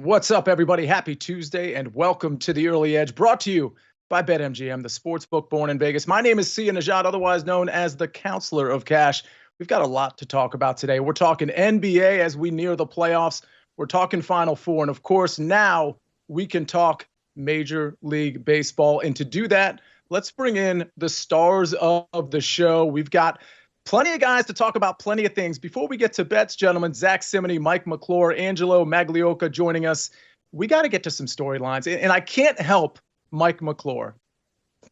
What's up, everybody? Happy Tuesday and welcome to the Early Edge, brought to you by BetMGM, the sportsbook born in Vegas. My name is Sia Nejad, otherwise known as the Counselor of Cash. We've got a lot to talk about today. We're talking NBA as we near the playoffs. We're talking Final Four. And of course, now we can talk Major League Baseball. And to do that, let's bring in the stars of the show. We've got plenty of guys to talk about plenty of things. Before we get to bets, gentlemen, Zack Cimini, Mike McClure, Angelo Maglioca joining us. We got to get to some storylines. And I can't help Mike McClure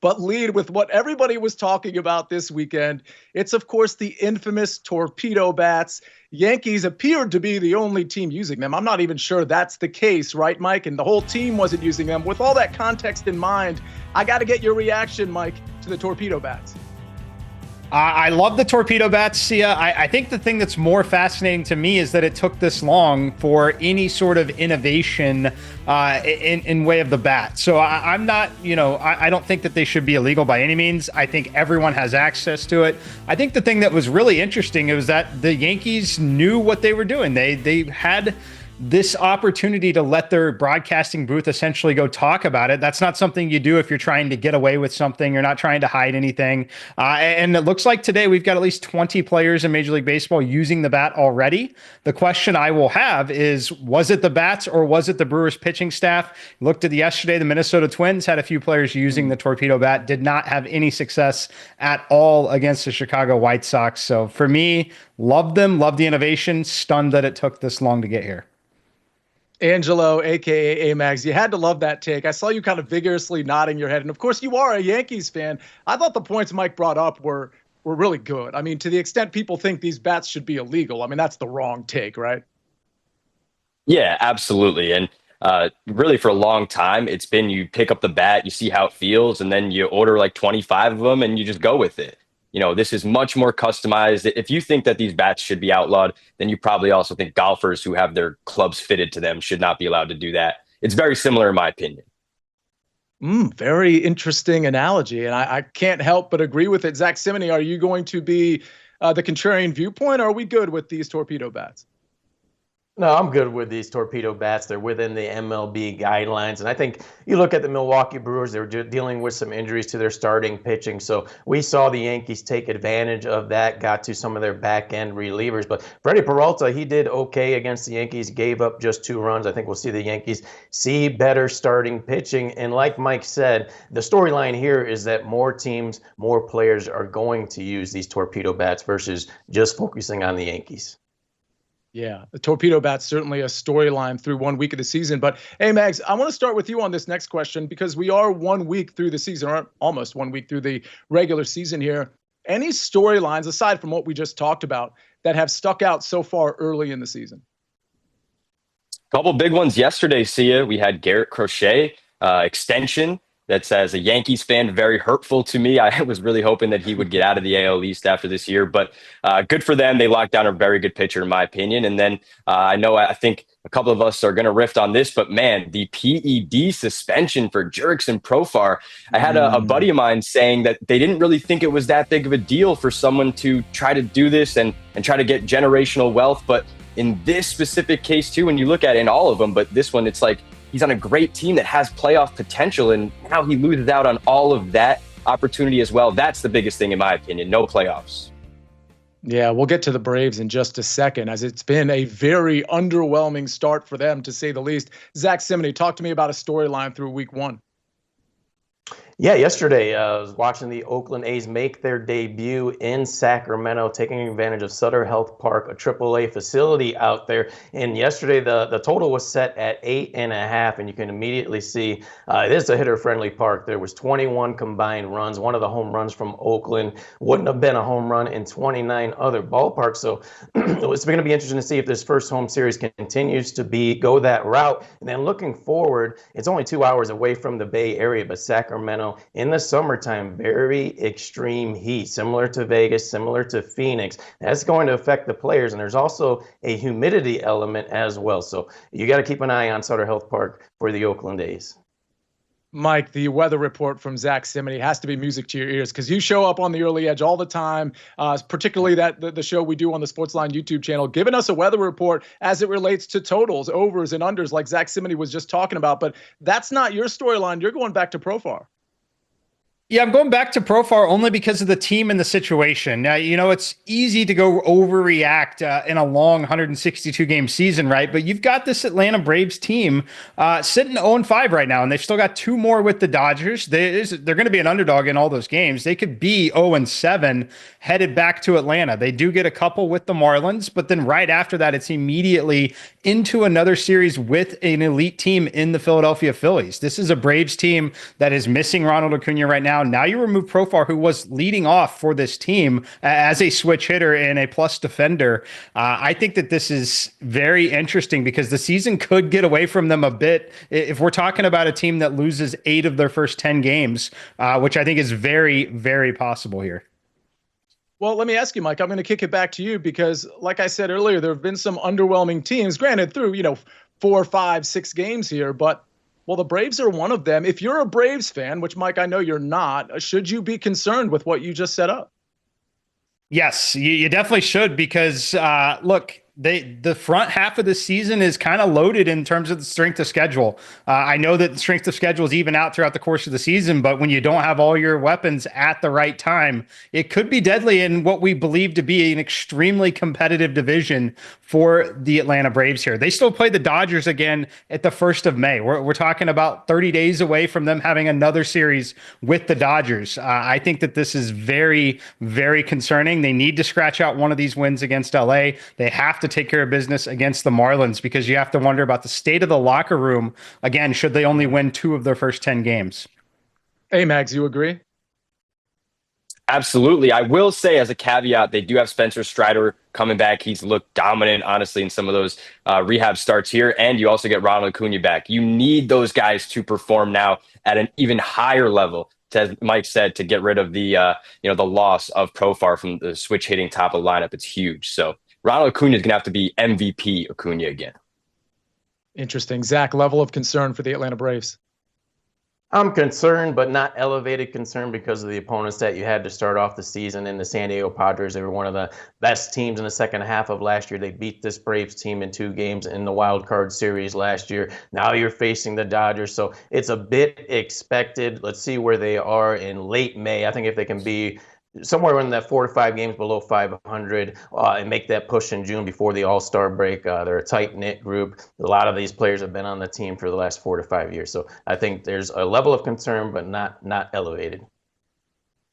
but lead with what everybody was talking about this weekend. It's, of course, the infamous Torpedo Bats. Yankees appeared to be the only team using them. I'm not even sure that's the case, right, Mike? And the whole team wasn't using them. With all that context in mind, I got to get your reaction, Mike, to the Torpedo Bats. I love the Torpedo Bats, Sia. I think the thing that's more fascinating to me is that it took this long for any sort of innovation in way of the bat. So I'm not, I don't think that they should be illegal by any means. I think everyone has access to it. I think the thing that was really interesting was that the Yankees knew what they were doing. They had this opportunity to let their broadcasting booth essentially go talk about it. That's not something you do if you're trying to get away with something. You're not trying to hide anything. And it looks like today we've got at least 20 players in Major League Baseball using the bat already. The question I will have is, was it the bats or was it the Brewers pitching staff? Looked at yesterday, the Minnesota Twins had a few players using the Torpedo Bat, did not have any success at all against the Chicago White Sox. So for me, loved them, loved the innovation, stunned that it took this long to get here. Angelo, a.k.a. AMags, you had to love that take. I saw you kind of vigorously nodding your head. And, of course, you are a Yankees fan. I thought the points Mike brought up were really good. I mean, to the extent people think these bats should be illegal, I mean, that's the wrong take, right? Yeah, absolutely. And really for a long time, it's been you pick up the bat, you see how it feels, and then you order like 25 of them and you just go with it. This is much more customized. If you think that these bats should be outlawed, then you probably also think golfers who have their clubs fitted to them should not be allowed to do that. It's very similar in my opinion. Very interesting analogy. And I can't help but agree with it. Zack Cimini, are you going to be the contrarian viewpoint, or are we good with these Torpedo Bats? No, I'm good with these Torpedo Bats. They're within the MLB guidelines. And I think you look at the Milwaukee Brewers, they were dealing with some injuries to their starting pitching. So we saw the Yankees take advantage of that, got to some of their back-end relievers. But Freddie Peralta, he did okay against the Yankees, gave up just 2 runs. I think we'll see the Yankees see better starting pitching. And like Mike said, the storyline here is that more teams, more players are going to use these Torpedo Bats versus just focusing on the Yankees. Yeah, the Torpedo Bat's certainly a storyline through 1 week of the season. But, hey, Mags, I want to start with you on this next question because we are 1 week through the season, or almost 1 week through the regular season here. Any storylines, aside from what we just talked about, that have stuck out so far early in the season? A couple big ones yesterday, Sia. We had Garrett Crochet extension. That's, as a Yankees fan, very hurtful to me. I was really hoping that he would get out of the AL East after this year, but good for them. They locked down a very good pitcher, in my opinion. And then I think a couple of us are going to riff on this, but man, the PED suspension for Jurickson Profar. I had a buddy of mine saying that they didn't really think it was that big of a deal for someone to try to do this and try to get generational wealth. But in this specific case, too, when you look at it in all of them, but this one, it's like, he's on a great team that has playoff potential, and now he loses out on all of that opportunity as well. That's the biggest thing, in my opinion. No playoffs. Yeah, we'll get to the Braves in just a second, as it's been a very underwhelming start for them, to say the least. Zack Cimini, talk to me about a storyline through week 1. Yeah, yesterday I was watching the Oakland A's make their debut in Sacramento, taking advantage of Sutter Health Park, a AAA facility out there. And yesterday the total was set at 8.5, and you can immediately see it is a hitter-friendly park. There was 21 combined runs. One of the home runs from Oakland wouldn't have been a home run in 29 other ballparks. So it's going to be interesting to see if this first home series continues to go that route. And then looking forward, it's only 2 hours away from the Bay Area, but Sacramento in the summertime, very extreme heat, similar to Vegas, similar to Phoenix. That's going to affect the players, and there's also a humidity element as well. So you got to keep an eye on Sutter Health Park for the Oakland A's. Mike, the weather report from Zack Cimini has to be music to your ears because you show up on the early edge all the time, particularly the show we do on the SportsLine YouTube channel, giving us a weather report as it relates to totals, overs, and unders like Zack Cimini was just talking about. But that's not your storyline. You're going back to Profar. Yeah, I'm going back to Profar only because of the team and the situation. Now, it's easy to go overreact in a long 162 game season, right? But you've got this Atlanta Braves team sitting 0-5 right now, and they've still got two more with the Dodgers. They're going to be an underdog in all those games. They could be 0-7 headed back to Atlanta. They do get a couple with the Marlins, but then right after that, it's immediately into another series with an elite team in the Philadelphia Phillies. This is a Braves team that is missing Ronald Acuna right now. Now you remove Profar, who was leading off for this team as a switch hitter and a plus defender. I think that this is very interesting because the season could get away from them a bit if we're talking about a team that loses 8 of their first 10 games, which I think is very, very possible here. Well, let me ask you, Mike, I'm going to kick it back to you because, like I said earlier, there have been some underwhelming teams, granted through, 4, 5, 6 games here, but well, the Braves are one of them. If you're a Braves fan, which, Mike, I know you're not, should you be concerned with what you just set up? Yes, you definitely should because, look, the front half of the season is kind of loaded in terms of the strength of schedule. I know that the strength of schedule is even out throughout the course of the season, but when you don't have all your weapons at the right time, it could be deadly in what we believe to be an extremely competitive division for the Atlanta Braves here. They still play the Dodgers again at the 1st of May. We're talking about 30 days away from them having another series with the Dodgers. I think that this is very, very concerning. They need to scratch out one of these wins against LA. They have to take care of business against the Marlins because you have to wonder about the state of the locker room. Again, should they only win 2 of their first 10 games? AMags, you agree? Absolutely. I will say as a caveat, they do have Spencer Strider coming back. He's looked dominant, honestly, in some of those rehab starts here. And you also get Ronald Acuna back. You need those guys to perform now at an even higher level, as Mike said, to get rid of the the loss of Profar from the switch hitting top of the lineup. It's huge. So Ronald Acuna is going to have to be MVP Acuna again. Interesting. Zach, level of concern for the Atlanta Braves? I'm concerned, but not elevated concern because of the opponents that you had to start off the season. In the San Diego Padres, they were one of the best teams in the second half of last year. They beat this Braves team in 2 games in the wild card series last year. Now you're facing the Dodgers, so it's a bit expected. Let's see where they are in late May. I think if they can be somewhere in that 4 to 5 games below 500 and make that push in June before the All-Star break. They're a tight-knit group. A lot of these players have been on the team for the last 4 to 5 years. So I think there's a level of concern, but not elevated.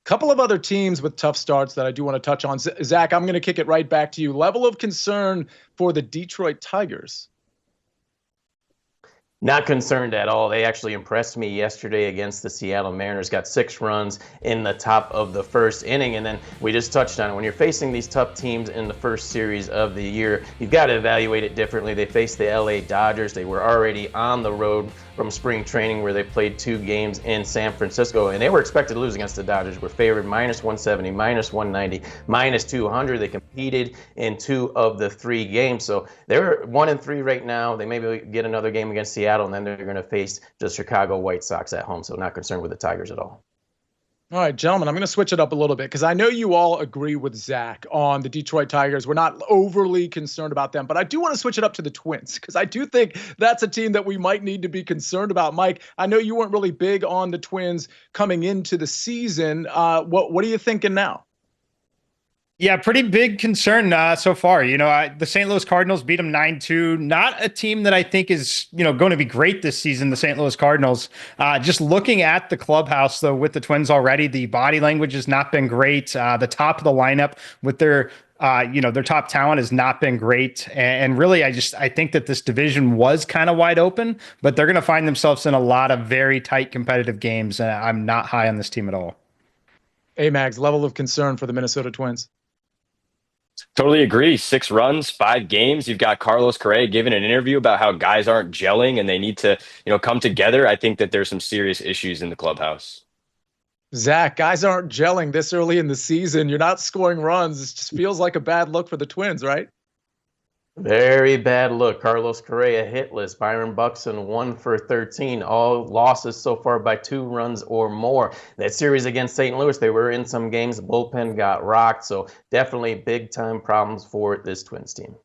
Couple of other teams with tough starts that I do want to touch on. Zach, I'm going to kick it right back to you. Level of concern for the Detroit Tigers? Not concerned at all. They actually impressed me yesterday against the Seattle Mariners. Got 6 runs in the top of the first inning. And then we just touched on it. When you're facing these tough teams in the first series of the year, you've got to evaluate it differently. They faced the LA Dodgers. They were already on the road from spring training where they played 2 games in San Francisco. And they were expected to lose against the Dodgers. Were favored -170, -190, -200. They competed in 2 of the 3 games. So they're 1-3 right now. They maybe get another game against Seattle, and then they're going to face the Chicago White Sox at home. So not concerned with the Tigers at all. All right, gentlemen, I'm going to switch it up a little bit because I know you all agree with Zach on the Detroit Tigers. We're not overly concerned about them, but I do want to switch it up to the Twins because I do think that's a team that we might need to be concerned about. Mike, I know you weren't really big on the Twins coming into the season. What are you thinking now? Yeah, pretty big concern so far. The St. Louis Cardinals beat them 9-2. Not a team that I think is, going to be great this season, the St. Louis Cardinals. Just looking at the clubhouse, though, with the Twins already, the body language has not been great. The top of the lineup with their top talent has not been great. And really, I think that this division was kind of wide open, but they're going to find themselves in a lot of very tight competitive games. And I'm not high on this team at all. AMags, level of concern for the Minnesota Twins? Totally agree. 6 runs, 5 games. You've got Carlos Correa giving an interview about how guys aren't gelling and they need to, come together. I think that there's some serious issues in the clubhouse. Zach, guys aren't gelling this early in the season. You're not scoring runs. It just feels like a bad look for the Twins, right? Very bad look. Carlos Correa hitless. Byron Buxton 1 for 13. All losses so far by 2 runs or more. That series against St. Louis, they were in some games. The bullpen got rocked. So definitely big time problems for this Twins team.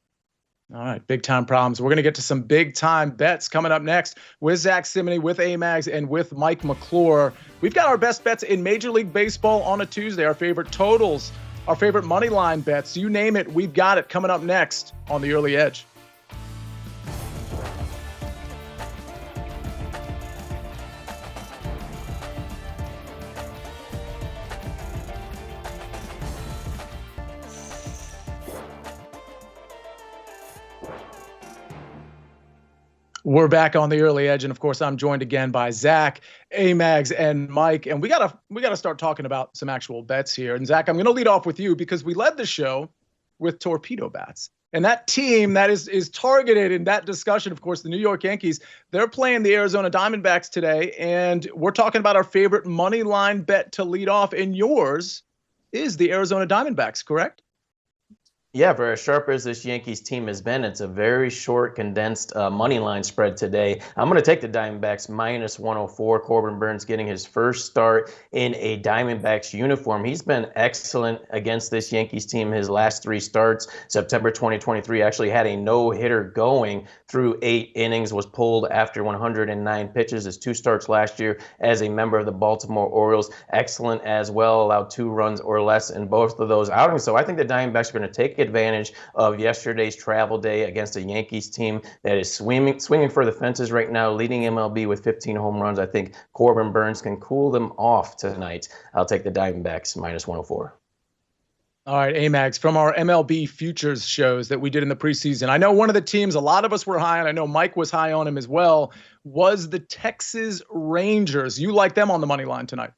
All right, big time problems. We're going to get to some big time bets coming up next with Zack Cimini, with AMags, and with Mike McClure. We've got our best bets in Major League Baseball on a Tuesday, our favorite totals, our favorite money line bets. You name it, we've got it coming up next on The Early Edge. We're back on The Early Edge, and of course, I'm joined again by Zach, AMags, and Mike. And we gotta start talking about some actual bets here. And Zach, I'm going to lead off with you because we led the show with Torpedo Bats, and that team that is targeted in that discussion, of course, the New York Yankees. They're playing the Arizona Diamondbacks today, and we're talking about our favorite money line bet to lead off. And yours is the Arizona Diamondbacks, correct? Yeah, for as sharp as this Yankees team has been, it's a very short, condensed money line spread today. I'm going to take the Diamondbacks minus 104. Corbin Burns getting his first start in a Diamondbacks uniform. He's been excellent against this Yankees team his last 3 starts. September 2023 actually had a no-hitter going through 8 innings, was pulled after 109 pitches. His 2 starts last year as a member of the Baltimore Orioles. Excellent as well, allowed 2 runs or less in both of those outings. So I think the Diamondbacks are going to take advantage of yesterday's travel day against a Yankees team that is swinging for the fences right now, leading MLB with 15 home runs. I think Corbin Burns can cool them off tonight. I'll take the Diamondbacks minus 104. All right, AMags, from our MLB futures shows that we did in the preseason, I know one of the teams a lot of us were high on, I know Mike was high on him as well, was the Texas Rangers. You like them on the money line tonight?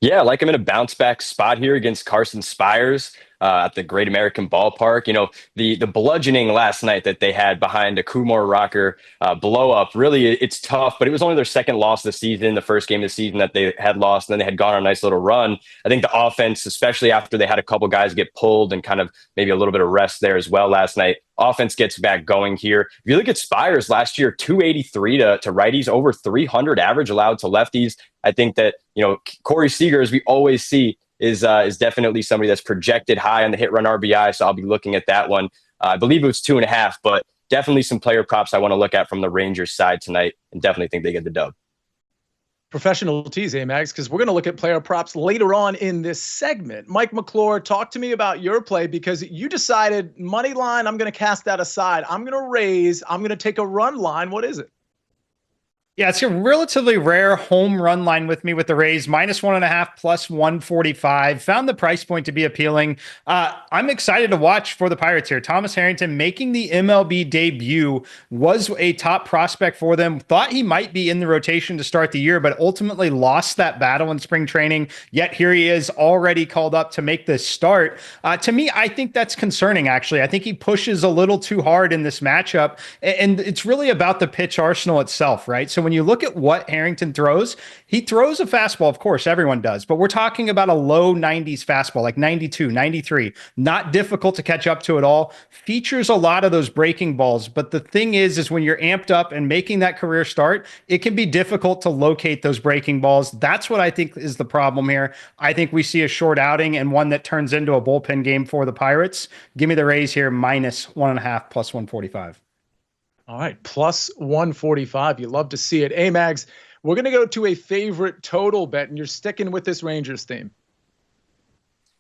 Yeah, I like him in a bounce back spot here against Carson Spires at the Great American Ballpark. You know, the bludgeoning last night that they had behind a Kumar Rocker blow up, really, it's tough, but it was only their second loss of the season, the first game of the season that they had lost, and then they had gone on a nice little run. I think the offense, especially after they had a couple guys get pulled and kind of maybe a little bit of rest there as well last night, offense gets back going here. If you look at Spires last year, 283 to righties, over 300 average allowed to lefties. I think that, you know, Corey Seager, as we always see, is definitely somebody that's projected high on the hit run RBI. So I'll be looking at that one. I believe it was 2.5, but definitely some player props I want to look at from the Rangers side tonight, and definitely think they get the dub. Professional tease, AMags, because we're going to look at player props later on in this segment. Mike McClure, talk to me about your play, because you decided money line, I'm going to cast that aside. I'm going to raise, I'm going to take a run line. What is it? Yeah, it's a relatively rare home run line with me with the Rays, minus 1.5 plus 145. Found the price point to be appealing. I'm excited to watch for the Pirates here. Thomas Harrington making the MLB debut, was a top prospect for them. Thought he might be in the rotation to start the year, but ultimately lost that battle in spring training. Yet here he is, already called up to make this start. To me, I think that's concerning, actually. I think he pushes a little too hard in this matchup, and it's really about the pitch arsenal itself, right? So when you look at what Harrington throws, he throws a fastball, of course, everyone does, but we're talking about a low 90s fastball, like 92, 93, not difficult to catch up to at all. Features a lot of those breaking balls, but the thing is when you're amped up and making that career start, it can be difficult to locate those breaking balls. That's what I think is the problem here. I think we see a short outing and one that turns into a bullpen game for the Pirates. Give me the Rays here, minus 1.5 plus 145. All right, plus 145. You love to see it. AMags, we're going to go to a favorite total bet, and you're sticking with this Rangers theme.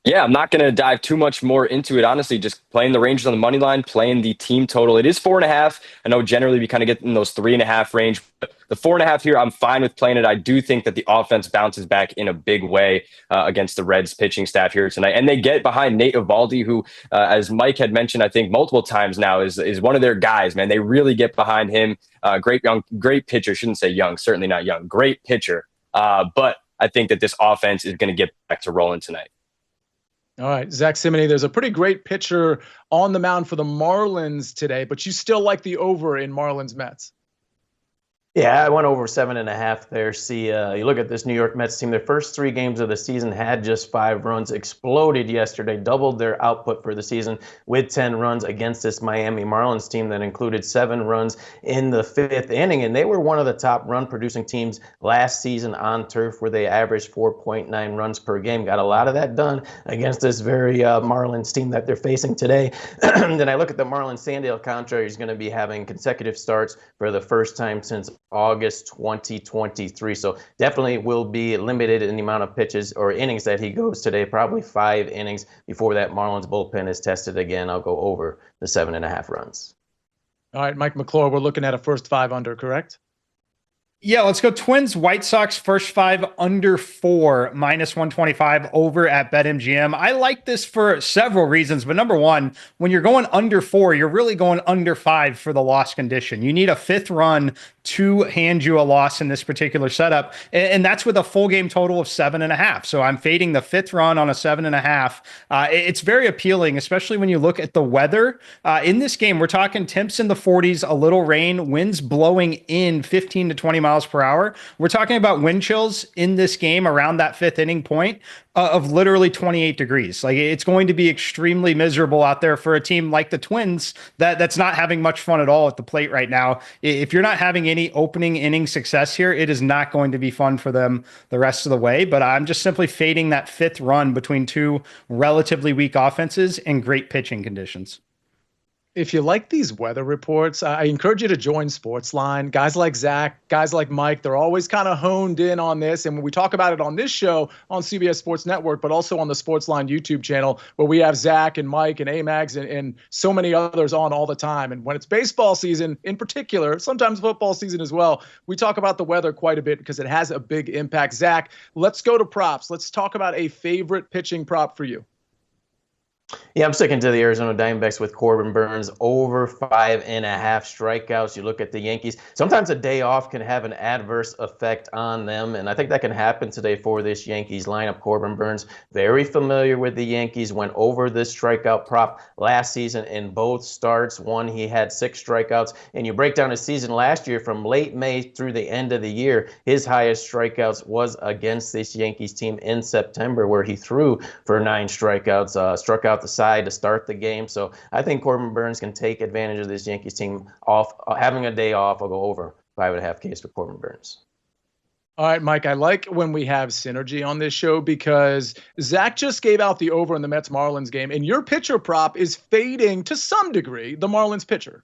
Yeah, I'm not going to dive too much more into it. Honestly, just playing the Rangers on the money line, playing the team total. It is 4.5. I know generally we kind of get in those 3.5 range, but the 4.5 here, I'm fine with playing it. I do think that the offense bounces back in a big way against the Reds pitching staff here tonight. And they get behind Nate Eovaldi, who, as Mike had mentioned, I think multiple times now, is one of their guys, man. They really get behind him. Great pitcher. Shouldn't say young, certainly not young. Great pitcher. But I think that this offense is going to get back to rolling tonight. All right, Zack Cimini, there's a pretty great pitcher on the mound for the Marlins today, but you still like the over in Marlins Mets. Yeah, I went over 7.5 there. See, you look at this New York Mets team, their first 3 games of the season had just 5 runs, exploded yesterday, doubled their output for the season with 10 runs against this Miami Marlins team that included 7 runs in the 5th inning. And they were one of the top run producing teams last season on turf, where they averaged 4.9 runs per game. Got a lot of that done against this very Marlins team that they're facing today. Then I look at the Marlins. Sandy Alcantara is going to be having consecutive starts for the first time since August 2023. So definitely will be limited in the amount of pitches or innings that he goes today, probably 5 innings before that Marlins bullpen is tested again. I'll go over the 7.5 runs. All right, Mike McClure, we're looking at a first 5 under, correct? Yeah, let's go Twins, White Sox, first 5 under 4, -125 over at BetMGM. I like this for several reasons, but number one, when you're going under 4, you're really going under 5 for the loss condition. You need a 5th run to hand you a loss in this particular setup, and that's with a full game total of 7.5. So I'm fading the 5th run on a 7.5. It's very appealing, especially when you look at the weather. In this game, we're talking temps in the 40s, a little rain, winds blowing in 15 to 20 miles per hour. We're talking about wind chills in this game around that 5th inning point of literally 28 degrees. Like, it's going to be extremely miserable out there for a team like the Twins that's not having much fun at all at the plate right now. If you're not having any opening inning success here, it is not going to be fun for them the rest of the way. But I'm just simply fading that 5th run between 2 relatively weak offenses and great pitching conditions. If you like these weather reports, I encourage you to join SportsLine. Guys like Zach, guys like Mike, they're always kind of honed in on this. And when we talk about it on this show on CBS Sports Network, but also on the SportsLine YouTube channel, where we have Zach and Mike and AMags and so many others on all the time. And when it's baseball season in particular, sometimes football season as well, we talk about the weather quite a bit because it has a big impact. Zach, let's go to props. Let's talk about a favorite pitching prop for you. Yeah, I'm sticking to the Arizona Diamondbacks with Corbin Burnes over 5.5 strikeouts. You look at the Yankees. Sometimes a day off can have an adverse effect on them, and I think that can happen today for this Yankees lineup. Corbin Burnes, very familiar with the Yankees, went over this strikeout prop last season in both starts. One, he had 6 strikeouts, and you break down his season last year from late May through the end of the year, his highest strikeouts was against this Yankees team in September, where he threw for 9 strikeouts, struck out the side to start the game. So I think Corbin Burnes can take advantage of this Yankees team off having a day off. I'll go over 5.5 Ks for Corbin Burnes. All right, Mike, I like when we have synergy on this show because Zach just gave out the over in the Mets-Marlins game, and your pitcher prop is fading to some degree the Marlins pitcher.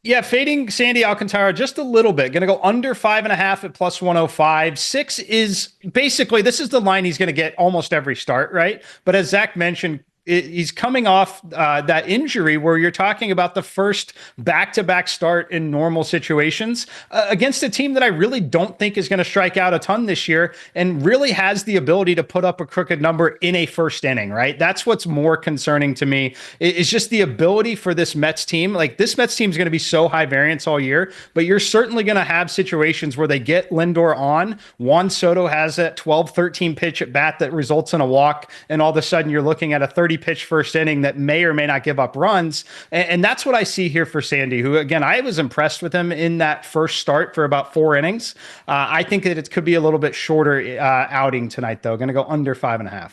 Yeah, fading Sandy Alcantara just a little bit. Going to go under 5.5 at +105. 6 is basically, this is the line he's going to get almost every start, right? But as Zach mentioned, he's coming off that injury where you're talking about the first back-to-back start in normal situations against a team that I really don't think is going to strike out a ton this year and really has the ability to put up a crooked number in a first inning, right? That's what's more concerning to me is just the ability for this Mets team. Like, this Mets team is going to be so high variance all year, but you're certainly going to have situations where they get Lindor on. Juan Soto has that 12-13 pitch at bat that results in a walk, and all of a sudden you're looking at a 30 pitch first inning that may or may not give up runs. And that's what I see here for Sandy, who, again, I was impressed with him in that first start for about 4 innings. I think that it could be a little bit shorter outing tonight, though. Going to go under 5.5.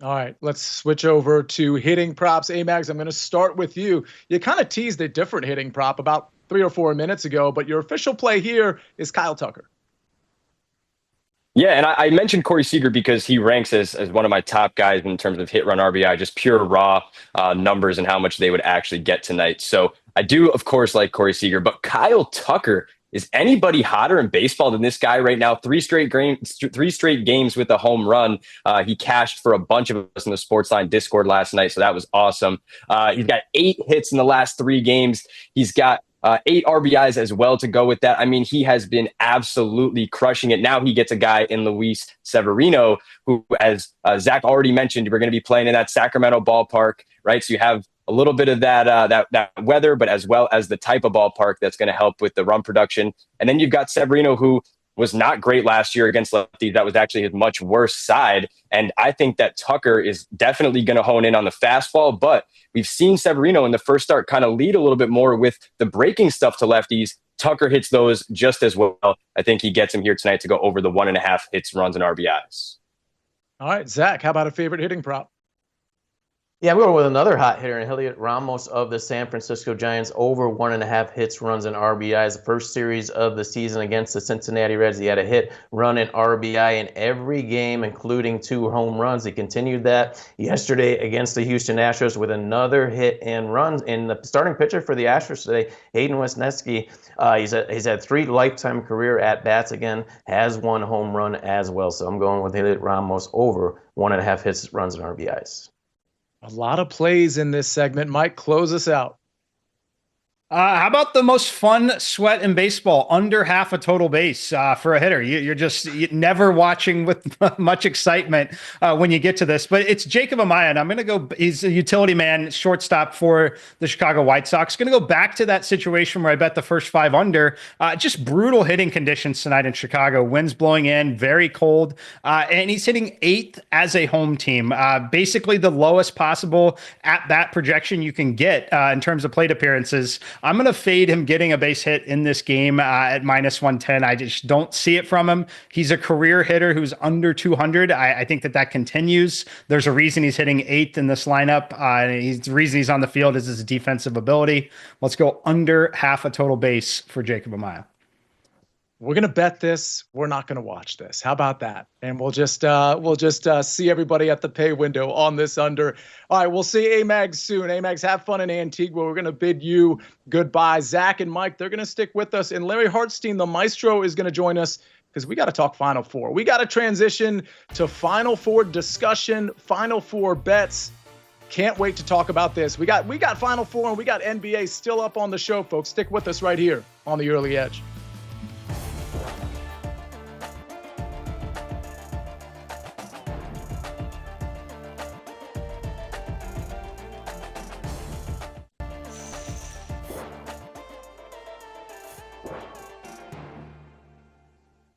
All right, let's switch over to hitting props. AMags, I'm going to start with you. You kind of teased a different hitting prop about 3 or 4 minutes ago, but your official play here is Kyle Tucker. Yeah, and I mentioned Corey Seager because he ranks as one of my top guys in terms of hit run RBI, just pure raw numbers and how much they would actually get tonight. So I do, of course, like Corey Seager, but Kyle Tucker, is anybody hotter in baseball than this guy right now? 3 straight games with a home run. He cashed for a bunch of us in the SportsLine Discord last night, so that was awesome. He's got 8 hits in the last 3 games. He's got 8 RBIs as well to go with that. I mean, he has been absolutely crushing it. Now he gets a guy in Luis Severino, who, as Zach already mentioned, we're going to be playing in that Sacramento ballpark, right? So you have a little bit of that weather, but as well as the type of ballpark that's going to help with the run production. And then you've got Severino, who was not great last year against lefties. That was actually his much worse side. And I think that Tucker is definitely going to hone in on the fastball, but we've seen Severino in the first start kind of lead a little bit more with the breaking stuff to lefties. Tucker hits those just as well. I think he gets him here tonight to go over the 1.5 hits, runs, and RBIs. All right, Zach, how about a favorite hitting prop? Yeah, I'm going with another hot hitter, and Heliot Ramos of the San Francisco Giants, over 1.5 hits, runs, and RBIs. The first series of the season against the Cincinnati Reds, he had a hit, run, and RBI in every game, including 2 home runs. He continued that yesterday against the Houston Astros with another hit and runs. And the starting pitcher for the Astros today, Hayden Wesneski, he's had 3 lifetime career at-bats again, has 1 home run as well. So I'm going with Heliot Ramos over 1.5 hits, runs, and RBIs. A lot of plays in this segment. Mike, close us out. How about the most fun sweat in baseball, under half a total base for a hitter? You're just never watching with much excitement when you get to this. But it's Jacob Amaya, and I'm going to go. He's a utility man, shortstop for the Chicago White Sox. Going to go back to that situation where I bet the first 5 under. Just brutal hitting conditions tonight in Chicago. Winds blowing in, very cold, and he's hitting 8th as a home team. Basically, the lowest possible at bat projection you can get in terms of plate appearances. I'm going to fade him getting a base hit in this game at -110. I just don't see it from him. He's a career hitter who's under 200. I think that continues. There's a reason he's hitting 8th in this lineup. The reason he's on the field is his defensive ability. Let's go under half a total base for Jacob Amaya. We're going to bet this. We're not going to watch this. How about that? And we'll just see everybody at the pay window on this under. All right, we'll see AMags soon. AMags, have fun in Antigua. We're going to bid you goodbye. Zach and Mike, they're going to stick with us. And Larry Hartstein, the maestro, is going to join us because we got to talk Final Four. We got to transition to Final Four discussion, Final Four bets. Can't wait to talk about this. We got Final Four and we got NBA still up on the show, folks. Stick with us right here on the Early Edge.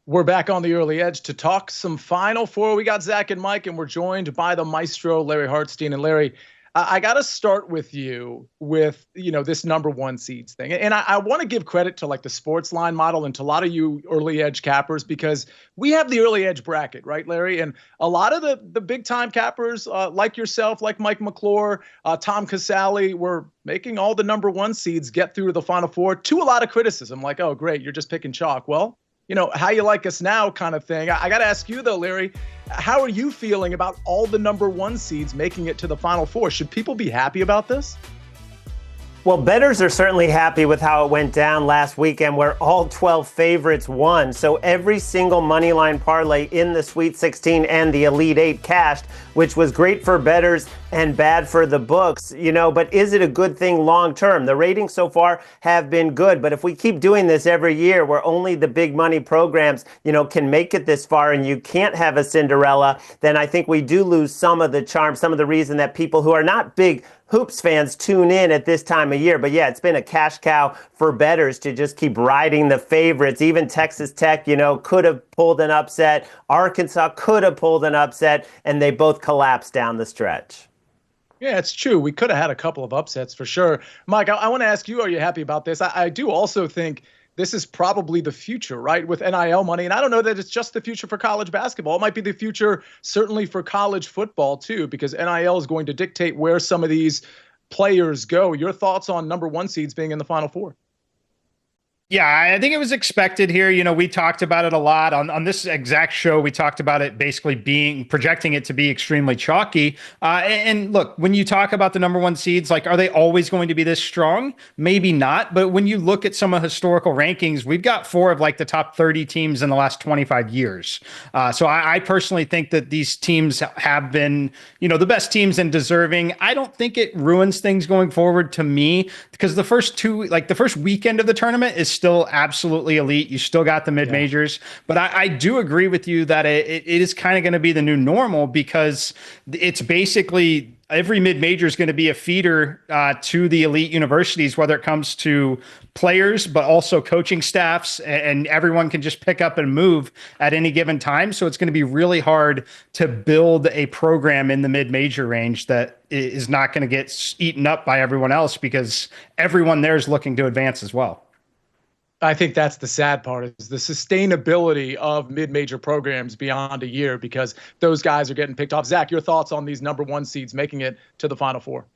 We're back on the Early Edge to talk some Final Four. We got Zach and Mike, and we're joined by the maestro, Larry Hartstein. And Larry, I got to start with you with, this number 1 seeds thing. And I want to give credit to like the SportsLine model and to a lot of you Early Edge cappers, because we have the Early Edge bracket, right, Larry? And a lot of the big time cappers like yourself, like Mike McClure, Tom Casale, were making all the number 1 seeds get through the Final Four to a lot of criticism. Like, oh, great, you're just picking chalk. Well, how you like us now kind of thing. I got to ask you, though, Larry, how are you feeling about all the number 1 seeds making it to the Final Four? Should people be happy about this? Well, bettors are certainly happy with how it went down last weekend, where all 12 favorites won. So every single money line parlay in the Sweet 16 and the Elite 8 cashed, which was great for bettors and bad for the books. But is it a good thing long term? The ratings so far have been good, but if we keep doing this every year, where only the big money programs, can make it this far, and you can't have a Cinderella, then I think we do lose some of the charm, some of the reason that people who are not big hoops fans tune in at this time of year. But yeah, it's been a cash cow for bettors to just keep riding the favorites. Even Texas Tech, could have pulled an upset. Arkansas could have pulled an upset, and they both collapsed down the stretch. Yeah, it's true. We could have had a couple of upsets for sure. Mike, I want to ask you, are you happy about this? I do also think this is probably the future, right, with NIL money. And I don't know that it's just the future for college basketball. It might be the future certainly for college football too, because NIL is going to dictate where some of these players go. Your thoughts on number 1 seeds being in the Final Four? Yeah, I think it was expected here. We talked about it a lot on this exact show. We talked about it basically projecting it to be extremely chalky. And look, when you talk about the number 1 seeds, like, are they always going to be this strong? Maybe not. But when you look at some of historical rankings, we've got 4 of like the top 30 teams in the last 25 years. So I personally think that these teams have been, the best teams and deserving. I don't think it ruins things going forward to me, because the first weekend of the tournament is still absolutely elite. You still got the mid-majors. But I do agree with you that it is kind of going to be the new normal, because it's basically every mid-major is going to be a feeder to the elite universities, whether it comes to players, but also coaching staffs, and everyone can just pick up and move at any given time. So it's going to be really hard to build a program in the mid-major range that is not going to get eaten up by everyone else, because everyone there is looking to advance as well. I think that's the sad part, is the sustainability of mid-major programs beyond a year, because those guys are getting picked off. Zach, your thoughts on these number one seeds making it to the Final Four?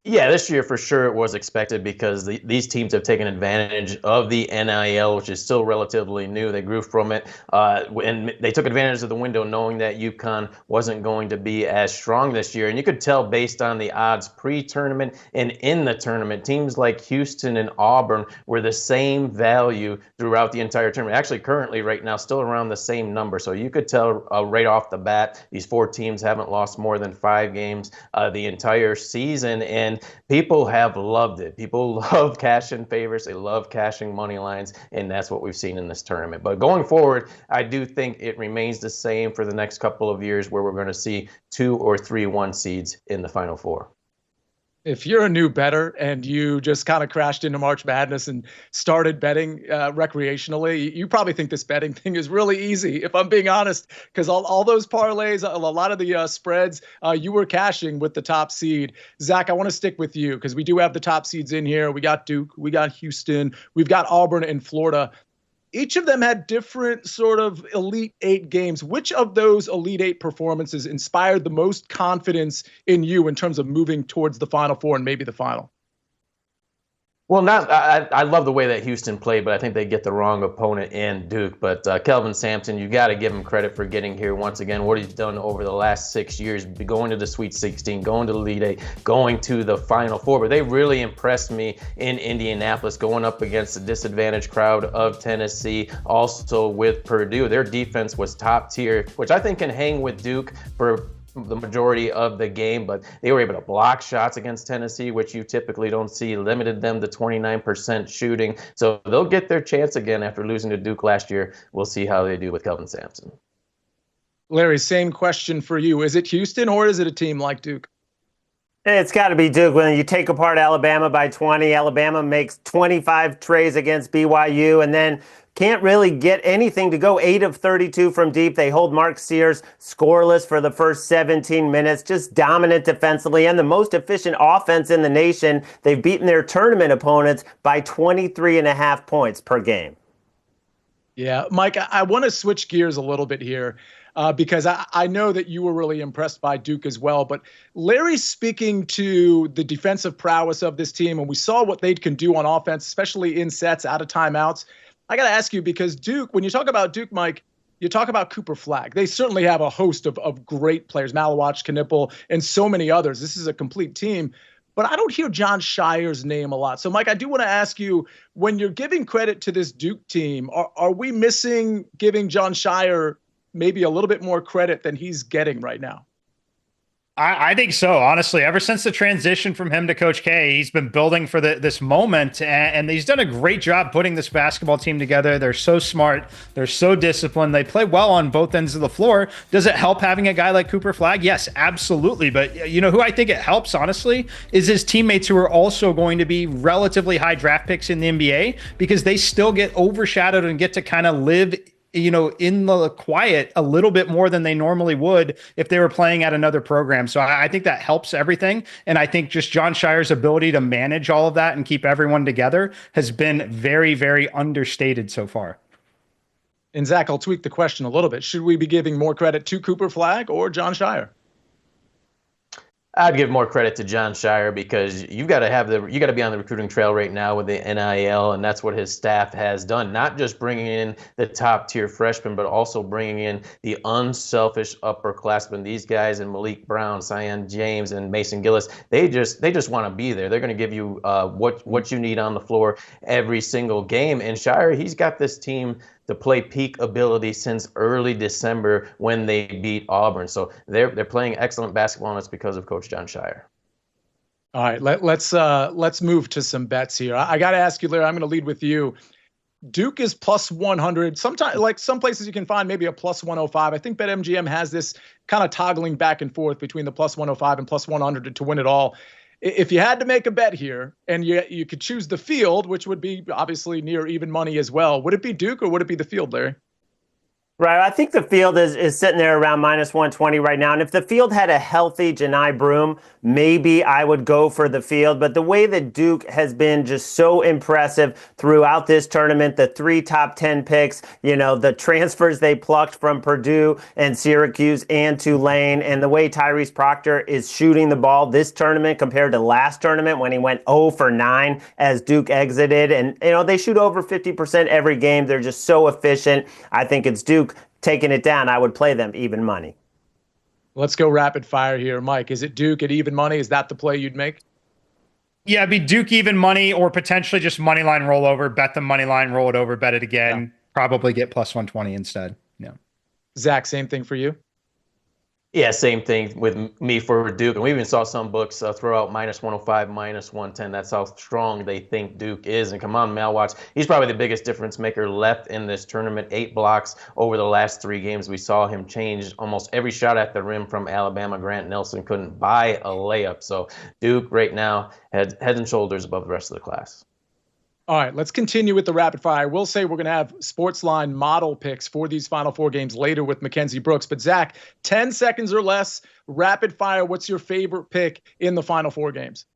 Yeah, this year for sure it was expected, because these teams have taken advantage of the NIL, which is still relatively new. They grew from it, and they took advantage of the window, knowing that UConn wasn't going to be as strong this year. And you could tell based on the odds pre-tournament and in the tournament, teams like Houston and Auburn were the same value throughout the entire tournament. Actually, currently right now, still around the same number. So you could tell right off the bat, these four teams haven't lost more than 5 games the entire season. And people have loved it. People love cashing favorites. They love cashing money lines, and that's what we've seen in this tournament. But going forward, I do think it remains the same for the next couple of years, where we're going to see 2 or 3 1 seeds in the Final Four. If you're a new bettor and you just kind of crashed into March Madness and started betting recreationally, you probably think this betting thing is really easy, if I'm being honest, because all those parlays, a lot of the spreads, you were cashing with the top seed. Zach, I want to stick with you, because we do have the top seeds in here. We got Duke, we got Houston, we've got Auburn and Florida. Each of them had different sort of Elite Eight games. Which of those Elite Eight performances inspired the most confidence in you in terms of moving towards the Final Four and maybe the final? Well, I love the way that Houston played, but I think they get the wrong opponent in Duke. But Kelvin Sampson, you got to give him credit for getting here once again. What he's done over the last 6 years, going to the Sweet 16, going to the Elite Eight, going to the Final Four. But they really impressed me in Indianapolis, going up against the disadvantaged crowd of Tennessee, also with Purdue. Their defense was top tier, which I think can hang with Duke for the majority of the game, but they were able to block shots against Tennessee, which you typically don't see, limited them to 29% shooting. So they'll get their chance again after losing to Duke last year. We'll see how they do with Kelvin Sampson. Larry, same question for you. Is it Houston or is it a team like Duke? It's got to be Duke. When you take apart Alabama by 20, Alabama makes 25 trays against BYU, and then can't really get anything to go. 8 of 32 from deep. They hold Mark Sears scoreless for the first 17 minutes. Just dominant defensively and the most efficient offense in the nation. They've beaten their tournament opponents by 23.5 points per game. Yeah, Mike, I want to switch gears a little bit here because I know that you were really impressed by Duke as well. But Larry's speaking to the defensive prowess of this team, and we saw what they can do on offense, especially in sets, out of timeouts. I got to ask you, because Duke, when you talk about Duke, Mike, you talk about Cooper Flagg. They certainly have a host of great players, Malawach, Knipple, and so many others. This is a complete team. But I don't hear Jon Scheyer's name a lot. So, Mike, I do want to ask you, when you're giving credit to this Duke team, are we missing giving Jon Scheyer maybe a little bit more credit than he's getting right now? I think so, honestly. Ever since the transition from him to Coach K, he's been building for this moment, and he's done a great job putting this basketball team together. They're so smart. They're so disciplined. They play well on both ends of the floor. Does it help having a guy like Cooper Flagg? Yes, absolutely. But you know who I think it helps, honestly, is his teammates, who are also going to be relatively high draft picks in the NBA, because they still get overshadowed and get to kind of live in the quiet a little bit more than they normally would if they were playing at another program. So I think that helps everything. And I think just Jon Scheyer's ability to manage all of that and keep everyone together has been very, very understated so far. And Zach, I'll tweak the question a little bit. Should we be giving more credit to Cooper Flagg or Jon Scheyer? I'd give more credit to Jon Scheyer, because you got to be on the recruiting trail right now with the NIL, and that's what his staff has done. Not just bringing in the top tier freshmen, but also bringing in the unselfish upperclassmen. These guys, and Malik Brown, Cyan James, and Mason Gillis, they just want to be there. They're going to give you what you need on the floor every single game. And Scheyer, he's got this team to play peak ability since early December when they beat Auburn. So they're playing excellent basketball, and it's because of Coach Jon Scheyer. All right, let's move to some bets here. I got to ask you, Larry. I'm going to lead with you. Duke is plus 100. Sometimes, like some places you can find maybe a plus 105. I think BetMGM has this kind of toggling back and forth between the plus 105 and plus 100 to win it all. If you had to make a bet here and you could choose the field, which would be obviously near even money as well, would it be Duke or would it be the field, Larry? Right. I think the field is sitting there around minus 120 right now. And if the field had a healthy Janai Broom, maybe I would go for the field. But the way that Duke has been just so impressive throughout this tournament, the 3 top 10 picks, the transfers they plucked from Purdue and Syracuse and Tulane, and the way Tyrese Proctor is shooting the ball this tournament compared to last tournament when he went 0 for 9 as Duke exited. And, they shoot over 50% every game. They're just so efficient. I think it's Duke taking it down. I would play them even money. Let's go rapid fire here. Mike, is it Duke at even money? Is that the play you'd make? Yeah, it'd be Duke even money or potentially just money line rollover, bet the money line, roll it over, bet it again, probably get plus 120 instead. Yeah. Zach, same thing for you? Yeah, same thing with me for Duke. And we even saw some books throw out minus 105, minus 110. That's how strong they think Duke is. And come on, Malwatch, he's probably the biggest difference maker left in this tournament. 8 blocks over the last 3 games. We saw him change almost every shot at the rim from Alabama. Grant Nelson couldn't buy a layup. So Duke right now head and shoulders above the rest of the class. All right, let's continue with the rapid fire. I will say we're going to have SportsLine model picks for these Final Four games later with Mackenzie Brooks. But Zach, 10 seconds or less, rapid fire. What's your favorite pick in the Final Four games?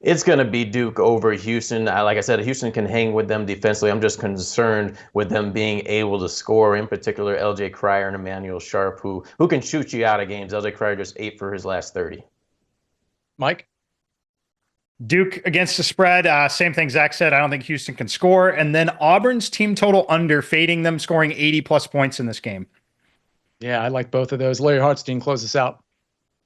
It's going to be Duke over Houston. Like I said, Houston can hang with them defensively. I'm just concerned with them being able to score, in particular L.J. Cryer and Emmanuel Sharp, who can shoot you out of games. L.J. Cryer just 8 for his last 30. Mike? Duke against the spread. Same thing Zach said. I don't think Houston can score. And then Auburn's team total under, fading them scoring 80-plus points in this game. Yeah, I like both of those. Larry Hartstein, close us out.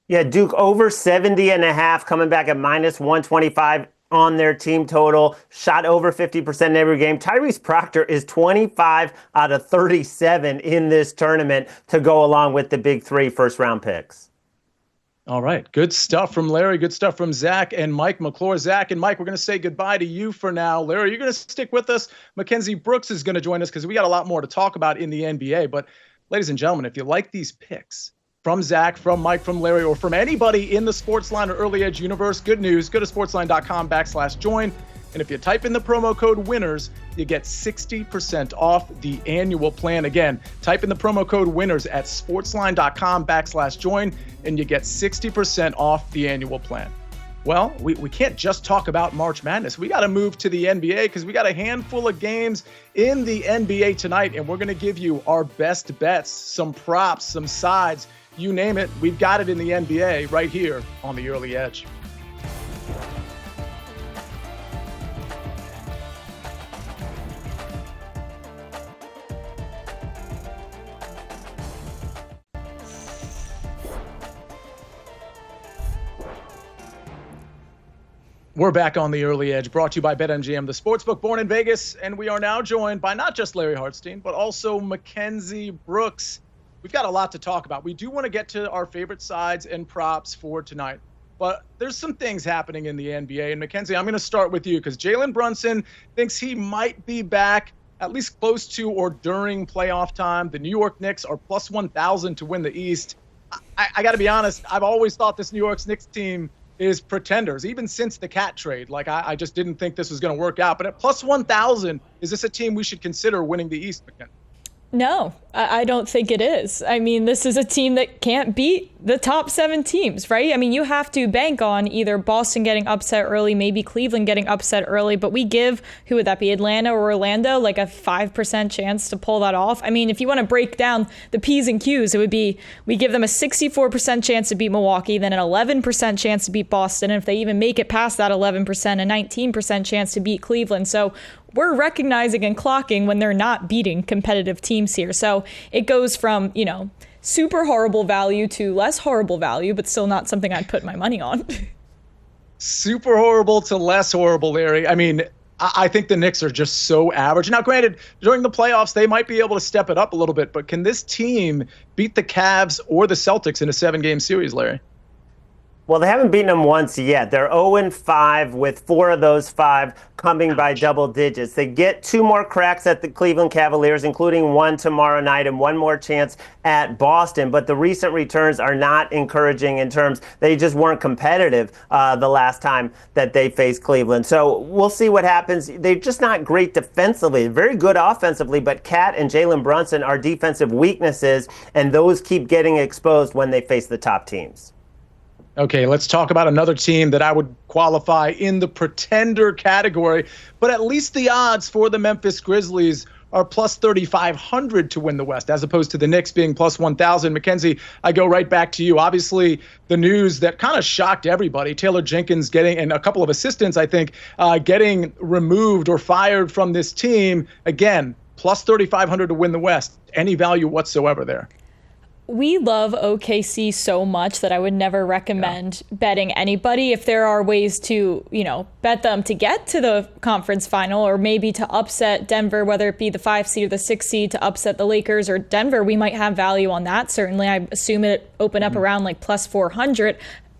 Yeah, Duke over 70.5, coming back at minus 125 on their team total. Shot over 50% in every game. Tyrese Proctor is 25 out of 37 in this tournament to go along with the big 3 first-round picks. All right. Good stuff from Larry. Good stuff from Zach and Mike McClure. Zach and Mike, we're going to say goodbye to you for now. Larry, you're going to stick with us. Mackenzie Brooks is going to join us because we got a lot more to talk about in the NBA. But ladies and gentlemen, if you like these picks from Zach, from Mike, from Larry, or from anybody in the SportsLine or Early Edge universe, good news. Go to sportsline.com/join. And if you type in the promo code WINNERS, you get 60% off the annual plan. Again, type in the promo code WINNERS at sportsline.com/join, and you get 60% off the annual plan. Well, we can't just talk about March Madness. We got to move to the NBA because we got a handful of games in the NBA tonight, and we're going to give you our best bets, some props, some sides, you name it. We've got it in the NBA right here on the Early Edge. We're back on the Early Edge, brought to you by BetMGM, the sportsbook born in Vegas, and we are now joined by not just Larry Hartstein, but also Mackenzie Brooks. We've got a lot to talk about. We do want to get to our favorite sides and props for tonight, but there's some things happening in the NBA. And Mackenzie, I'm going to start with you because Jalen Brunson thinks he might be back at least close to or during playoff time. The New York Knicks are plus 1,000 to win the East. I got to be honest, I've always thought this New York Knicks team is pretenders, even since the Cat trade. Like, I just didn't think this was going to work out. But at plus 1,000, is this a team we should consider winning the East, Mackenzie? No, I don't think it is. I mean, this is a team that can't beat the top 7 teams, right? I mean, you have to bank on either Boston getting upset early, maybe Cleveland getting upset early, but we give, who would that be, Atlanta or Orlando, like a 5% chance to pull that off. I mean, if you want to break down the P's and Q's, it would be, we give them a 64% chance to beat Milwaukee, then an 11% chance to beat Boston, and if they even make it past that 11%, a 19% chance to beat Cleveland. So we're recognizing and clocking when they're not beating competitive teams here. So it goes from, super horrible value to less horrible value, but still not something I'd put my money on. Super horrible to less horrible, Larry. I mean, I think the Knicks are just so average. Now, granted, during the playoffs, they might be able to step it up a little bit, but can this team beat the Cavs or the Celtics in a 7-game series, Larry? Well, they haven't beaten them once yet. They're 0-5 with 4 of those 5 coming by double digits. They get 2 more cracks at the Cleveland Cavaliers, including one tomorrow night and one more chance at Boston. But the recent returns are not encouraging in terms they just weren't competitive the last time that they faced Cleveland. So we'll see what happens. They're just not great defensively. Very good offensively, but Cat and Jalen Brunson are defensive weaknesses, and those keep getting exposed when they face the top teams. Okay, let's talk about another team that I would qualify in the pretender category, but at least the odds for the Memphis Grizzlies are plus 3,500 to win the West, as opposed to the Knicks being plus 1,000. Mackenzie, I go right back to you. Obviously, the news that kind of shocked everybody, Taylor Jenkins getting, and a couple of assistants, I think, getting removed or fired from this team. Again, plus 3,500 to win the West. Any value whatsoever there? We love OKC so much that I would never recommend betting anybody. If there are ways to, bet them to get to the conference final, or maybe to upset Denver, whether it be the 5 seed or the 6 seed, to upset the Lakers or Denver, we might have value on that. Certainly, I assume it open up around like plus 400.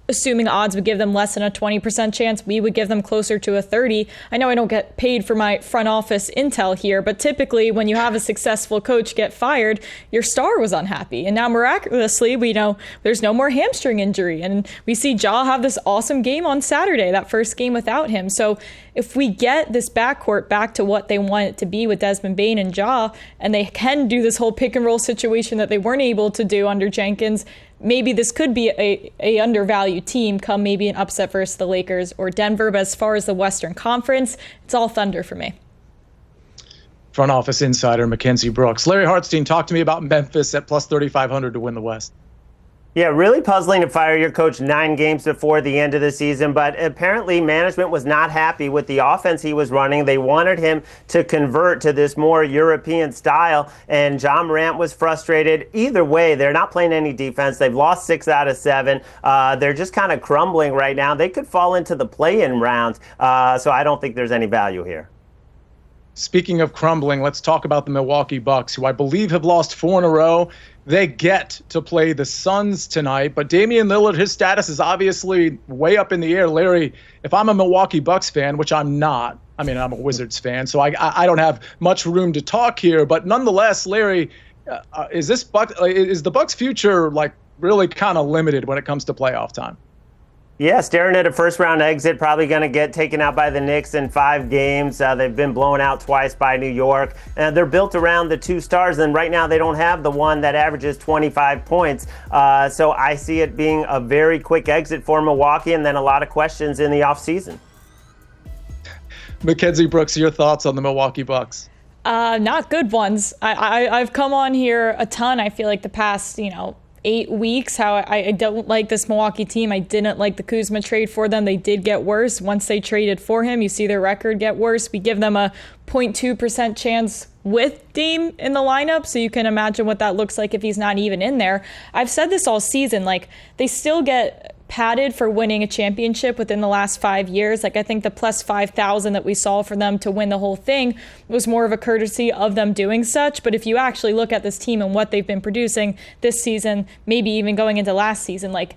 Assuming odds would give them less than a 20% chance, we would give them closer to a 30. I know I don't get paid for my front office intel here, but typically when you have a successful coach get fired, your star was unhappy. And now miraculously, we know there's no more hamstring injury. And we see Ja have this awesome game on Saturday, that first game without him. So if we get this backcourt back to what they want it to be with Desmond Bane and Ja, and they can do this whole pick and roll situation that they weren't able to do under Jenkins, maybe this could be a undervalued team come maybe an upset versus the Lakers or Denver. But as far as the Western Conference, it's all Thunder for me. Front office insider Mackenzie Brooks. Larry Hartstein, talk to me about Memphis at plus 3,500 to win the West. Yeah, really puzzling to fire your coach 9 games before the end of the season, but apparently management was not happy with the offense he was running. They wanted him to convert to this more European style, and John Morant was frustrated. Either way, they're not playing any defense. They've lost 6 out of 7. They're just kind of crumbling right now. They could fall into the play-in round, so I don't think there's any value here. Speaking of crumbling, let's talk about the Milwaukee Bucks, who I believe have lost 4 in a row. They get to play the Suns tonight, but Damian Lillard, his status is obviously way up in the air. Larry, if I'm a Milwaukee Bucks fan, which I'm not, I mean, I'm a Wizards fan, so I don't have much room to talk here, but nonetheless, Larry, is the Bucks' future like really kind of limited when it comes to playoff time? Yeah, staring at a first-round exit, probably going to get taken out by the Knicks in 5 games. They've been blown out twice by New York. They're built around the 2 stars, and right now they don't have the one that averages 25 points. So I see it being a very quick exit for Milwaukee, and then a lot of questions in the offseason. Mackenzie Brooks, your thoughts on the Milwaukee Bucks? Not good ones. I've come on here a ton, I feel like, the past, 8 weeks, how I don't like this Milwaukee team. I didn't like the Kuzma trade for them. They did get worse. Once they traded for him, you see their record get worse. We give them a 0.2% chance with Dame in the lineup, so you can imagine what that looks like if he's not even in there. I've said this all season, like, they still get padded for winning a championship within the last 5 years. Like, I think the plus 5,000 that we saw for them to win the whole thing was more of a courtesy of them doing such. But if you actually look at this team and what they've been producing this season, maybe even going into last season, like,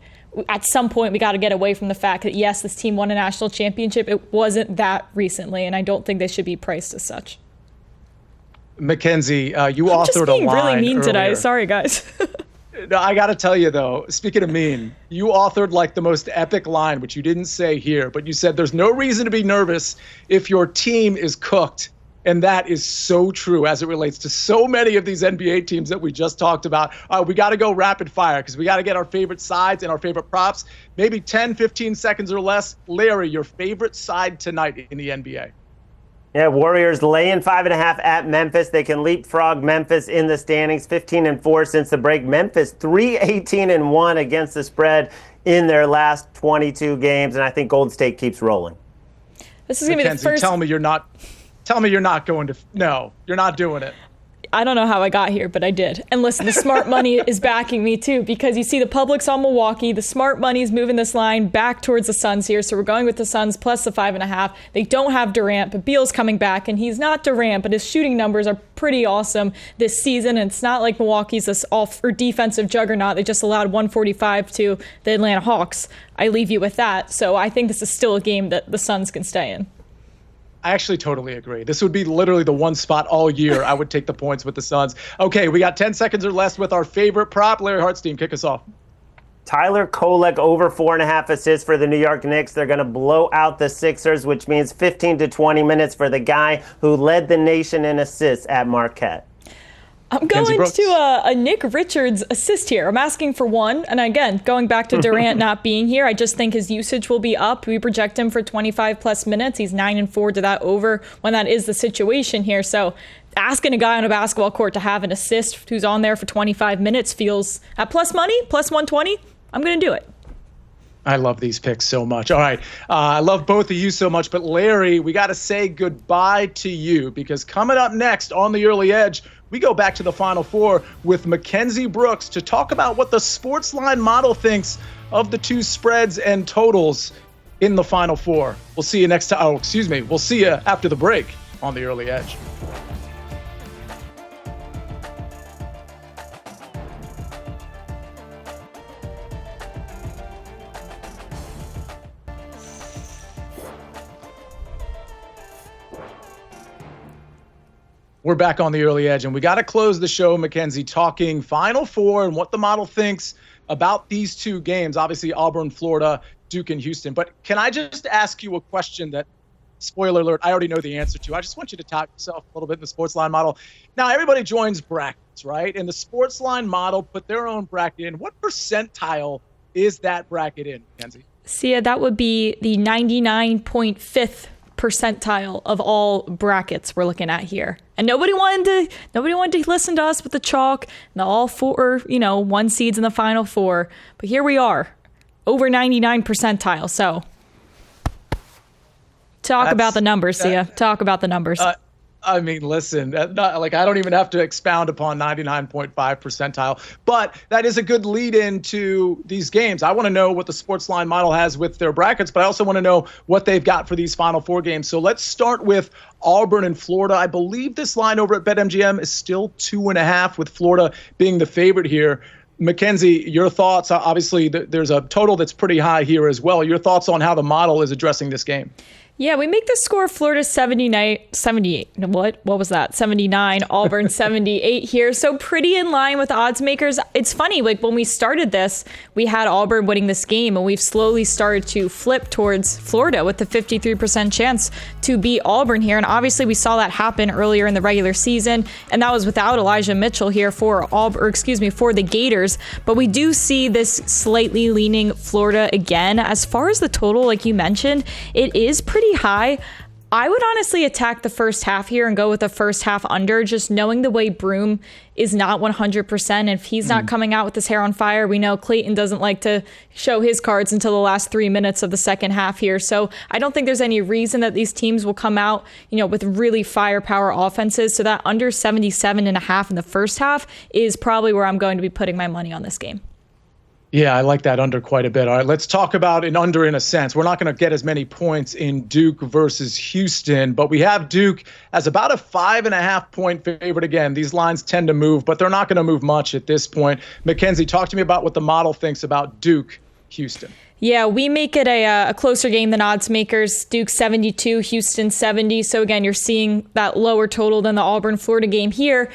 at some point we got to get away from the fact that, yes, this team won a national championship. It wasn't that recently, and I don't think they should be priced as such. Mackenzie, you I'm authored just being a line really mean earlier. today. Sorry, guys. No, I got to tell you, though, speaking of mean, you authored like the most epic line, which you didn't say here, but you said there's no reason to be nervous if your team is cooked. And that is so true as it relates to so many of these NBA teams that we just talked about. We got to go rapid fire because we got to get our favorite sides and our favorite props. Maybe 10, 15 seconds or less. Larry, your favorite side tonight in the NBA? Yeah, Warriors laying 5.5 at Memphis. They can leapfrog Memphis in the standings, 15-4 since the break. Memphis 3-18-1 against the spread in their last 22 games, and I think Golden State keeps rolling. This is going to be the first. Tell me you're not going to. No, you're not doing it. I don't know how I got here, but I did. And listen, the smart money is backing me too, because you see the public's on Milwaukee. The smart money's moving this line back towards the Suns here. So we're going with the Suns plus the 5.5. They don't have Durant, but Beal's coming back, and he's not Durant, but his shooting numbers are pretty awesome this season. And it's not like Milwaukee's this defensive juggernaut. They just allowed 145 to the Atlanta Hawks. I leave you with that. So I think this is still a game that the Suns can stay in. I actually totally agree. This would be literally the one spot all year I would take the points with the Suns. Okay, we got 10 seconds or less with our favorite prop. Larry Hartstein, kick us off. Tyler Kolek over 4.5 assists for the New York Knicks. They're going to blow out the Sixers, which means 15 to 20 minutes for the guy who led the nation in assists at Marquette. I'm going to a Nick Richards assist here. I'm asking for one. And again, going back to Durant not being here, I just think his usage will be up. We project him for 25 plus minutes. He's 9-4 to that over when that is the situation here. So asking a guy on a basketball court to have an assist who's on there for 25 minutes feels at plus money, plus 120. I'm going to do it. I love these picks so much. All right. I love both of you so much. But Larry, we got to say goodbye to you, because coming up next on the Early Edge, we go back to the Final Four with Mackenzie Brooks to talk about what the SportsLine model thinks of the two spreads and totals in the Final Four. We'll see you next time. We'll see you after the break on the Early Edge. We're back on the Early Edge, and we got to close the show, Mackenzie, talking Final Four and what the model thinks about these two games. Obviously, Auburn, Florida, Duke, and Houston. But can I just ask you a question that, spoiler alert, I already know the answer to. I just want you to talk yourself a little bit in the SportsLine model. Now, everybody joins brackets, right? And the SportsLine model put their own bracket in. What percentile is that bracket in, Mackenzie? Sia, that would be the 99.5th percentile of all brackets we're looking at here. And nobody wanted to listen to us with the chalk and the all four, one seeds in the Final Four. But here we are, over 99 percentile. So talk about the numbers, Sia. Talk about the numbers. I mean, listen, I don't even have to expound upon 99.5 percentile, but that is a good lead into these games. I want to know what the SportsLine model has with their brackets, but I also want to know what they've got for these Final Four games. So let's start with Auburn and Florida. I believe this line over at BetMGM is still 2.5, with Florida being the favorite here. Mackenzie, your thoughts? Obviously, there's a total that's pretty high here as well. Your thoughts on how the model is addressing this game? Yeah, we make the score Florida 78. What was that? 79, Auburn 78 here. So pretty in line with odds makers. It's funny, like when we started this, we had Auburn winning this game, and we've slowly started to flip towards Florida with the 53% chance to beat Auburn here. And obviously we saw that happen earlier in the regular season, and that was without Elijah Mitchell here for the Gators. But we do see this slightly leaning Florida again. As far as the total, like you mentioned, it is pretty high. I would honestly attack the first half here and go with the first half under, just knowing the way Broome is not 100%. If he's not coming out with his hair on fire, we know Clayton doesn't like to show his cards until the last 3 minutes of the second half here. So I don't think there's any reason that these teams will come out, with really firepower offenses. So that under 77.5 in the first half is probably where I'm going to be putting my money on this game. Yeah, I like that under quite a bit. All right, let's talk about an under in a sense. We're not going to get as many points in Duke versus Houston, but we have Duke as about a 5.5 point favorite. Again, these lines tend to move, but they're not going to move much at this point. Mackenzie, talk to me about what the model thinks about Duke, Houston. Yeah, we make it a closer game than odds makers. Duke 72, Houston 70. So again, you're seeing that lower total than the Auburn-Florida game here.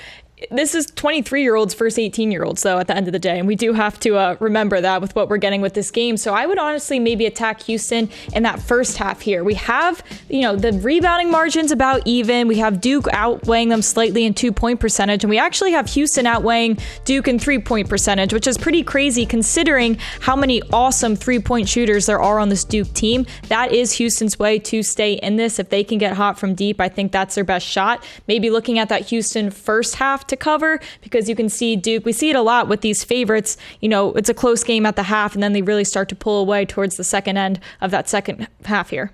This is 23-year-olds versus 18-year-olds, though, at the end of the day. And we do have to remember that with what we're getting with this game. So I would honestly maybe attack Houston in that first half here. We have, the rebounding margins about even. We have Duke outweighing them slightly in 2-point percentage. And we actually have Houston outweighing Duke in 3-point percentage, which is pretty crazy considering how many awesome 3-point shooters there are on this Duke team. That is Houston's way to stay in this. If they can get hot from deep, I think that's their best shot. Maybe looking at that Houston first half to cover, because you can see Duke, we see it a lot with these favorites, it's a close game at the half and then they really start to pull away towards the second end of that second half here.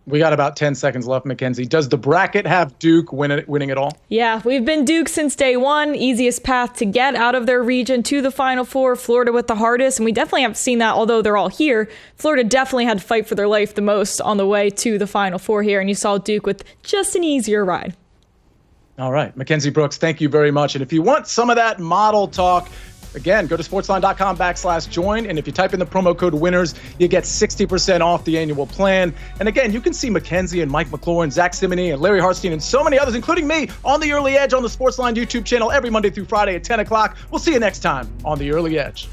We got about 10 seconds left, Mackenzie. Does the bracket have Duke winning it all? Yeah, we've been Duke since day one. Easiest path to get out of their region to the Final Four. Florida with the hardest, and we definitely have seen that, although they're all here. Florida definitely had to fight for their life the most on the way to the Final Four here, and you saw Duke with just an easier ride. All right, Mackenzie Brooks, thank you very much. And if you want some of that model talk, again, go to sportsline.com/join. And if you type in the promo code winners, you get 60% off the annual plan. And again, you can see Mackenzie and Mike McClure and Zack Cimini and Larry Hartstein and so many others, including me, on the Early Edge on the SportsLine YouTube channel every Monday through Friday at 10 o'clock. We'll see you next time on the Early Edge.